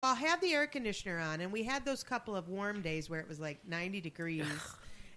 I'll have the air conditioner on, and we had those couple of warm days where it was like 90 degrees.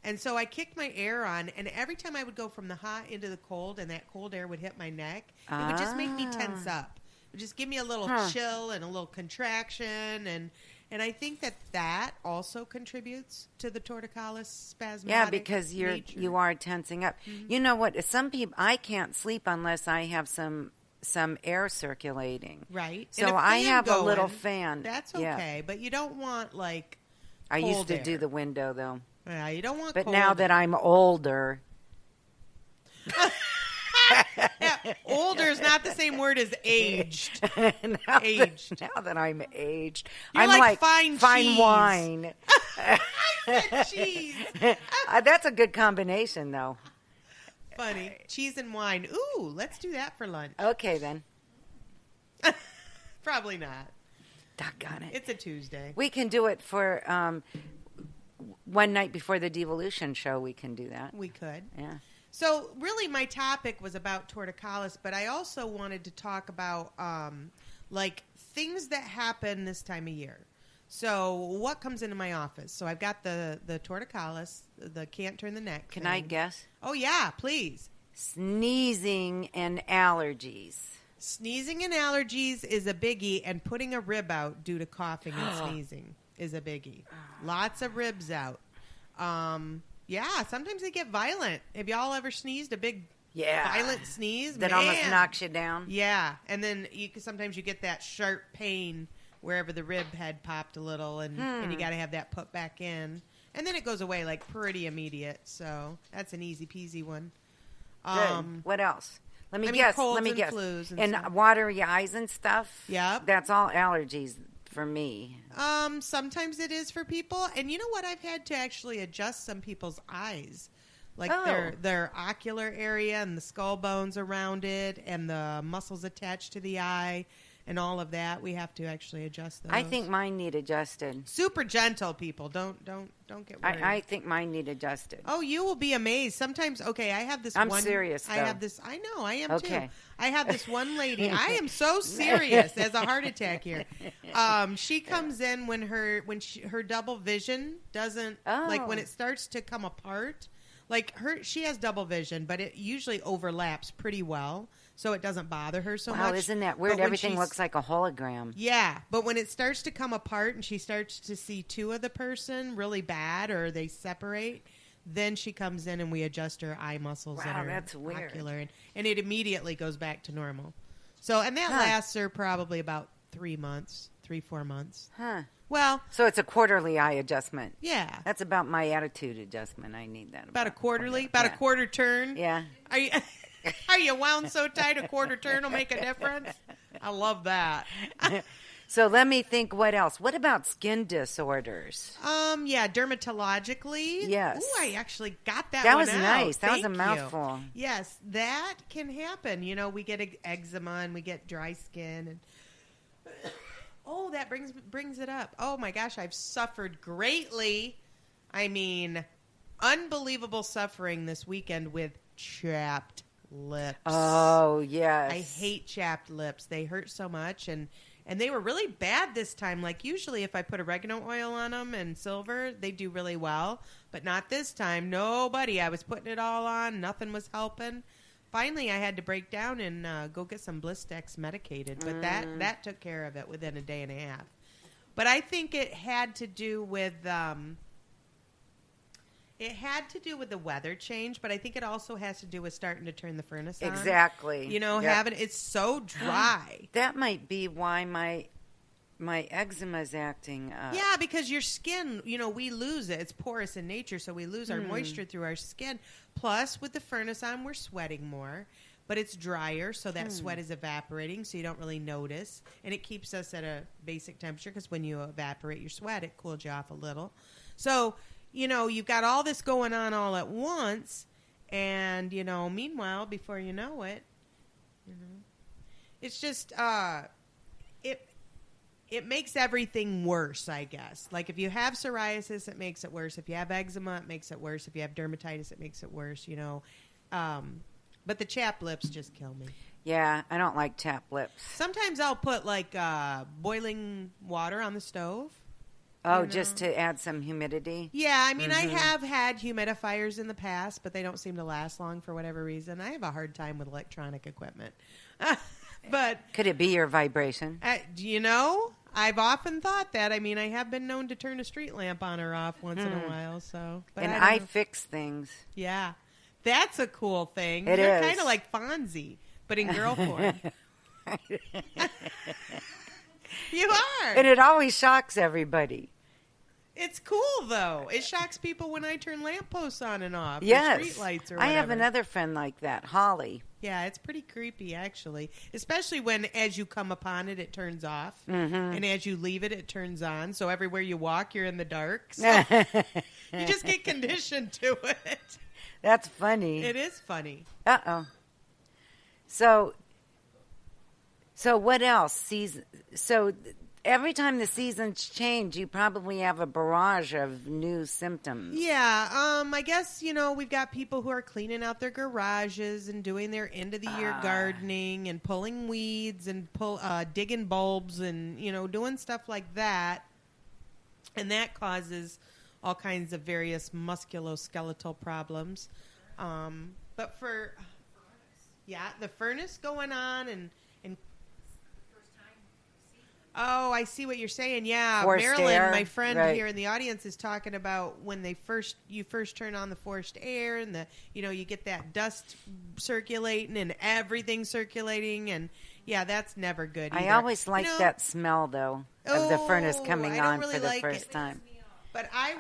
And so I kicked my air on, and every time I would go from the hot into the cold, and that cold air would hit my neck, it would just make me tense up. It would just give me a little chill and a little contraction, and I think that also contributes to the torticollis spasmodic. Yeah, because you are tensing up. Mm-hmm. You know what? Some people, I can't sleep unless I have some air circulating. Right. So I have a little fan. That's okay, but you don't want like I cold used to air. do the window though. Yeah, you don't want. But cold now air. that I'm older. Yeah, older is not the same word as aged. now that I'm aged, You're I'm like fine cheese. Wine. I said cheese. That's a good combination, though. Funny. Cheese and wine. Ooh, let's do that for lunch. Okay, then. Probably not. Doggone it. It's a Tuesday. We can do it for one night before the devolution show. We can do that. We could. Yeah. So really my topic was about torticollis, but I also wanted to talk about like things that happen this time of year. So what comes into my office? So I've got the torticollis, the can't turn the neck. Can thing. I guess? Oh, yeah, please. Sneezing and allergies. Sneezing and allergies is a biggie, and putting a rib out due to coughing and sneezing is a biggie. Lots of ribs out. Yeah, sometimes they get violent. Have y'all ever sneezed a big violent sneeze? That almost knocks you down? Yeah, and then sometimes you get that sharp pain wherever the rib had popped a little, and you got to have that put back in. And then it goes away like pretty immediate, so that's an easy peasy one. Good. What else? Let me guess. Flus and watery eyes and stuff? Yep. That's all allergies for me. Sometimes it is for people. And you know what? I've had to actually adjust some people's eyes. Like their ocular area and the skull bones around it and the muscles attached to the eye and all of that. We have to actually adjust those. I think mine need adjusted. Super gentle, people. Don't get worried. I think mine need adjusted. Oh, you will be amazed. Sometimes, okay, I have this I'm one. serious, though. I have this. I know, I am Okay. too. I have this one lady. I am so serious as a heart attack here. She comes in when her double vision doesn't, like when it starts to come apart. Like she has double vision, but it usually overlaps pretty well, so it doesn't bother her so much. Wow, isn't that weird? Everything looks like a hologram. Yeah, but when it starts to come apart and she starts to see two of the person really bad, or they separate, then she comes in and we adjust her eye muscles that are that's weird. ocular, and it immediately goes back to normal. So, and that lasts her probably about 3 months, 3-4 months. Huh. Well, so it's a quarterly eye adjustment. Yeah. That's about my attitude adjustment. I need that. About a quarterly? About a quarter turn? Yeah. Are you wound so tight a quarter turn will make a difference? I love that. So let me think what else. What about skin disorders? Yeah, dermatologically. Yes. Ooh, I actually got that one out. That was nice. That was a Thank mouthful. you. Yes, that can happen. You know, we get eczema and we get dry skin and oh, that brings it up. Oh my gosh, I've suffered greatly. I mean, unbelievable suffering this weekend with chapped lips. Oh, yes. I hate chapped lips. They hurt so much, and they were really bad this time. Like usually if I put oregano oil on them and silver, they do really well, but not this time. Nobody. I was putting it all on. Nothing was helping. Finally, I had to break down and go get some Blistex medicated, but that took care of it within a day and a half. But I think it had to do with the weather change, but I think it also has to do with starting to turn the furnace on. Exactly. You know, it's so dry. That might be why my eczema is acting up. Yeah, because your skin, you know, we lose it. It's porous in nature, so we lose our moisture through our skin. Plus, with the furnace on, we're sweating more. But it's drier, so that sweat is evaporating, so you don't really notice. And it keeps us at a basic temperature, because when you evaporate your sweat, it cools you off a little. So, you know, you've got all this going on all at once. And, you know, meanwhile, before you know it, you know, it's just, it makes everything worse, I guess. Like, if you have psoriasis, it makes it worse. If you have eczema, it makes it worse. If you have dermatitis, it makes it worse, you know. But the chapped lips just kill me. Yeah, I don't like chapped lips. Sometimes I'll put like boiling water on the stove. Oh, just to add some humidity? Yeah, I mean, I have had humidifiers in the past, but they don't seem to last long for whatever reason. I have a hard time with electronic equipment. But could it be your vibration? I've often thought that. I mean, I have been known to turn a street lamp on or off once in a while. So, but and I fix things. Yeah, that's a cool thing. You're kind of like Fonzie, but in girl form. You are. And it always shocks everybody. It's cool, though. It shocks people when I turn lampposts on and off. Yes. Or street lights or I whatever. have another friend like that, Holly. Yeah, it's pretty creepy, actually. Especially when, as you come upon it, it turns off. And as you leave it, it turns on. So everywhere you walk, you're in the dark. So you just get conditioned to it. That's funny. It is funny. Uh-oh. So what else? So every time the seasons change, you probably have a barrage of new symptoms. Yeah, I guess, we've got people who are cleaning out their garages and doing their end-of-the-year gardening and pulling weeds and digging bulbs and, doing stuff like that. And that causes all kinds of various musculoskeletal problems. But for... Yeah, the furnace going on and oh, I see what you're saying. Yeah, forced Marilyn, air, my friend right. here in the audience, is talking about when you first turn on the forced air and you get that dust circulating and everything circulating, and yeah, that's never good either. I always like that smell though of the furnace coming on really for the like first time. But I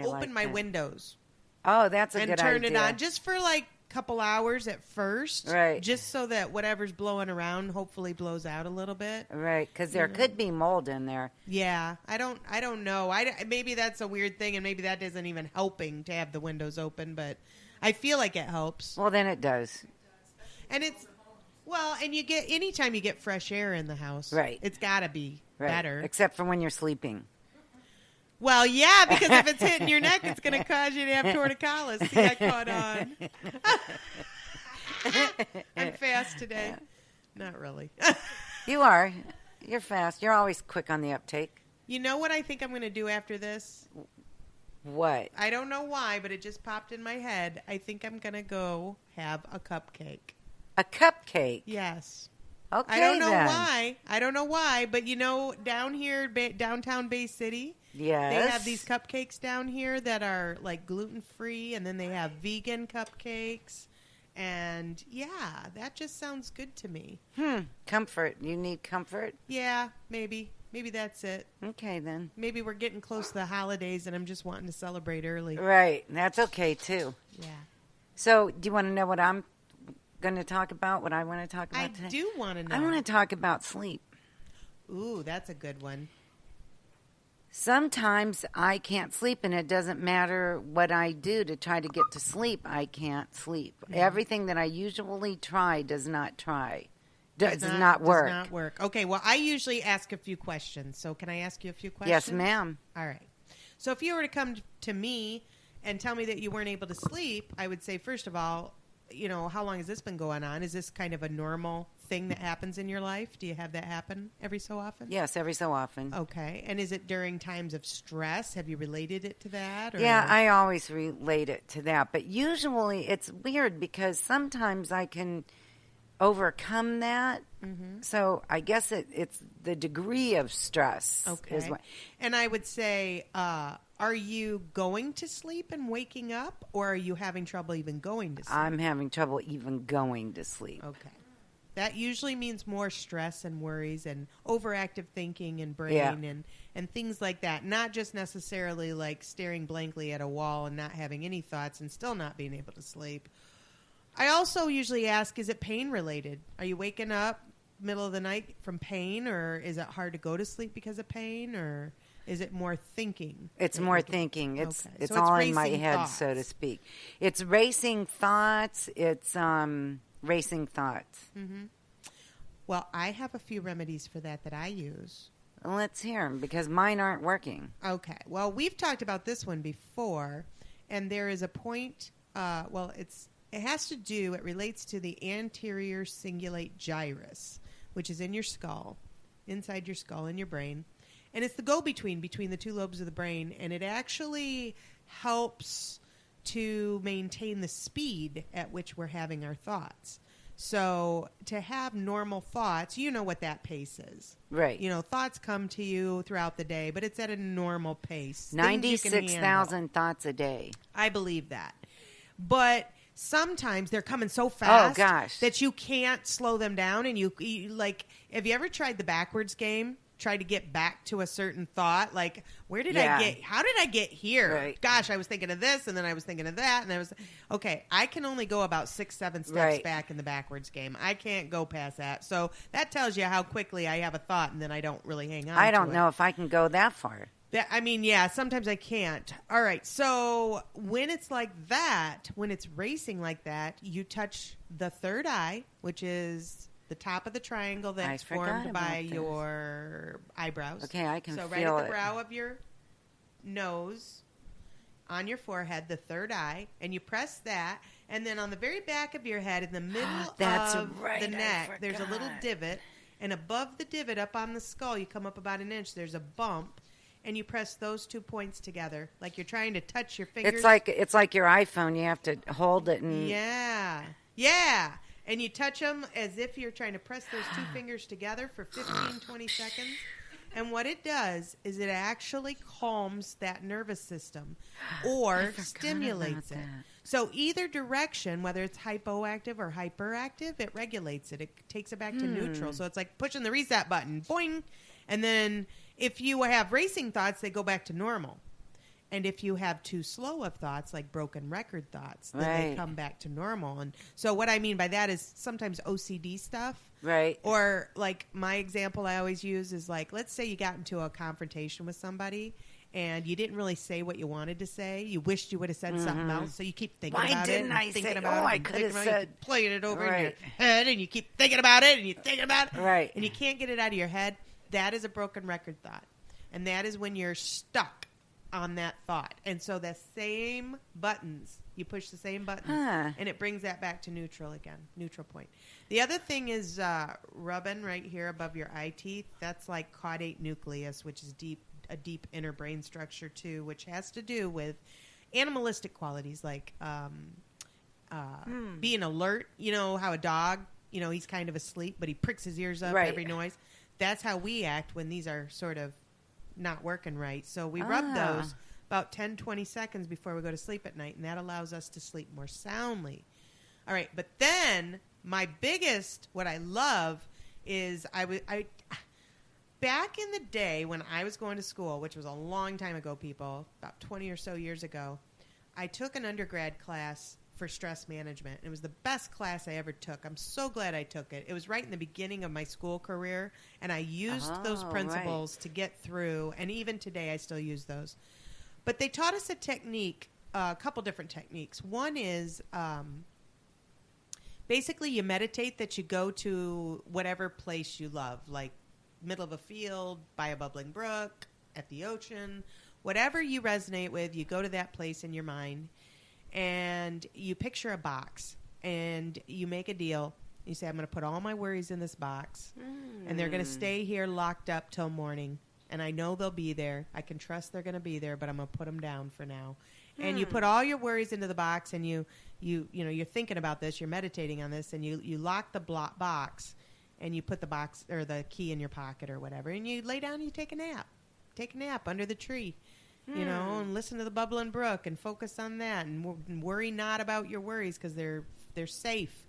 will open my windows. Oh, that's a good idea. And turn it on just for like couple hours at first, right? Just so that whatever's blowing around hopefully blows out a little bit, right? Because there could be mold in there. Yeah, I don't know. Maybe that's a weird thing, and maybe that isn't even helping to have the windows open, but I feel like it helps. Well, then it does. And and you get anytime you get fresh air in the house, right? It's got to be better, except for when you're sleeping. Well, yeah, because if it's hitting your neck, it's going to cause you to have torticollis. See, I caught on. I'm fast today. Not really. You are. You're fast. You're always quick on the uptake. You know what I think I'm going to do after this? What? I don't know why, but it just popped in my head. I think I'm going to go have a cupcake. A cupcake? Yes. Okay, I don't know why, but down here, downtown Bay City, yes, they have these cupcakes down here that are like gluten-free, and then they have vegan cupcakes, and yeah, that just sounds good to me. Comfort. You need comfort? Yeah, maybe that's it. Okay, then. Maybe we're getting close to the holidays, and I'm just wanting to celebrate early. Right. That's okay, too. Yeah. So, do you want to know what I'm going to talk about, what I want to talk about today? I do want to know. I want to talk about sleep. Ooh, that's a good one. Sometimes I can't sleep, and it doesn't matter what I do to try to get to sleep. I can't sleep. Mm-hmm. Everything that I usually try does not work. Does not work. Okay, well, I usually ask a few questions. So can I ask you a few questions? Yes, ma'am. All right. So if you were to come to me and tell me that you weren't able to sleep, I would say, first of all, how long has this been going on? Is this kind of a normal thing that happens in your life? Do you have that happen every so often? Yes, every so often. Okay. And is it during times of stress? Have you related it to that? Or? Yeah, I always relate it to that. But usually it's weird because sometimes I can overcome that. Mm-hmm. So I guess it's the degree of stress. Okay. And I would say, are you going to sleep and waking up, or are you having trouble even going to sleep? I'm having trouble even going to sleep. Okay. That usually means more stress and worries and overactive thinking and brain and things like that. Not just necessarily like staring blankly at a wall and not having any thoughts and still not being able to sleep. I also usually ask, is it pain related? Are you waking up middle of the night from pain, or is it hard to go to sleep because of pain, or is it more thinking? It's more thinking. It's so all in my racing head, thoughts. so to speak. It's racing thoughts. It's racing thoughts. Mm-hmm. Well, I have a few remedies for that I use. Let's hear them, because mine aren't working. Okay. Well, we've talked about this one before, and there is a point, it relates to the anterior cingulate gyrus, which is in your skull, inside your skull, in your brain. And it's the go-between between the two lobes of the brain, and it actually helps to maintain the speed at which we're having our thoughts. So to have normal thoughts, you know what that pace is. Right. You know, thoughts come to you throughout the day, but it's at a normal pace. 96,000 thoughts a day. I believe that. But sometimes they're coming so fast that you can't slow them down. And you like, have you ever tried the backwards game? Try to get back to a certain thought, like how did I get here? Right. Gosh, I was thinking of this, and then I was thinking of that, and I can only go about 6-7 steps back in the backwards game. I can't go past that. So that tells you how quickly I have a thought, and then I don't really hang on to it. I don't know if I can go that far. Sometimes I can't. All right, so when it's like that, when it's racing like that, you touch the third eye, which is the top of the triangle that's formed by your eyebrows. Okay, I can feel it. So right at the brow of your nose, on your forehead, the third eye, and you press that, and then on the very back of your head, in the middle of the neck, there's a little divot, and above the divot, up on the skull, you come up about an inch, there's a bump, and you press those 2 points together, like you're trying to touch your fingers. It's like your iPhone. You have to hold it and... Yeah. And you touch them as if you're trying to press those 2 fingers together for 15, 20 seconds. And what it does is it actually calms that nervous system or stimulates it. So either direction, whether it's hypoactive or hyperactive, it regulates it. It takes it back to neutral. So it's like pushing the reset button. Boing. And then if you have racing thoughts, they go back to normal. And if you have too slow of thoughts, like broken record thoughts, then they come back to normal. And so what I mean by that is sometimes OCD stuff. Right. Or like my example I always use is like, let's say you got into a confrontation with somebody and you didn't really say what you wanted to say. You wished you would have said something else. So you keep thinking about it. I could have said. Playing it over in your head, and you keep thinking about it, and you're thinking about it. Right. And you can't get it out of your head. That is a broken record thought. And that is when you're stuck on that thought. And so the same buttons, you push the same buttons, and it brings that back to neutral again, neutral point. The other thing is rubbing right here above your eye teeth. That's like caudate nucleus, which is a deep inner brain structure too, which has to do with animalistic qualities like being alert. You know how a dog, he's kind of asleep, but he pricks his ears up every noise. That's how we act when these are sort of not working right. So we rub those about 10, 20 seconds before we go to sleep at night, and that allows us to sleep more soundly. All right, but then my biggest, what I love is back in the day when I was going to school, which was a long time ago, people, about 20 or so years ago, I took an undergrad class for stress management. It was the best class I ever took. I'm so glad I took it. It was right in the beginning of my school career, and I used those principles to get through, and even today I still use those. But they taught us a technique, a couple different techniques. One is basically you meditate that you go to whatever place you love, like middle of a field, by a bubbling brook, at the ocean, whatever you resonate with, you go to that place in your mind. And you picture a box, and you make a deal. You say, I'm going to put all my worries in this box, and they're going to stay here locked up till morning. And I know they'll be there. I can trust they're going to be there, but I'm going to put them down for now. And you put all your worries into the box, and you're thinking about this. You're meditating on this, and you lock the box, and you put the box or the key in your pocket or whatever, and you lay down and you take a nap. Take a nap under the tree. And listen to the bubbling brook and focus on that and worry not about your worries because they're safe.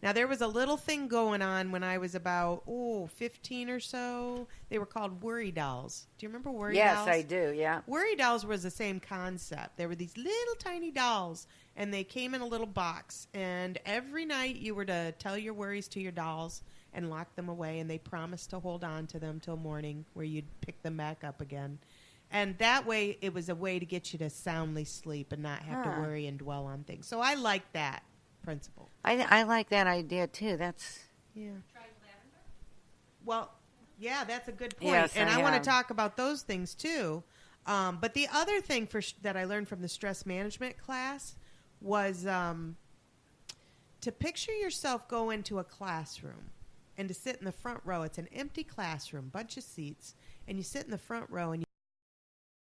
Now, there was a little thing going on when I was about, 15 or so. They were called worry dolls. Do you remember worry dolls? Yes, I do, yeah. Worry dolls was the same concept. There were these little tiny dolls, and they came in a little box. And every night you were to tell your worries to your dolls and lock them away, and they promised to hold on to them till morning where you'd pick them back up again. And that way, it was a way to get you to soundly sleep and not have to worry and dwell on things. So I like that principle. I like that idea, too. That's... Yeah. Try lavender? Well, yeah, that's a good point. Yes, and I want to talk about those things, too. But the other thing that I learned from the stress management class was to picture yourself go into a classroom and to sit in the front row. It's an empty classroom, bunch of seats, and you sit in the front row and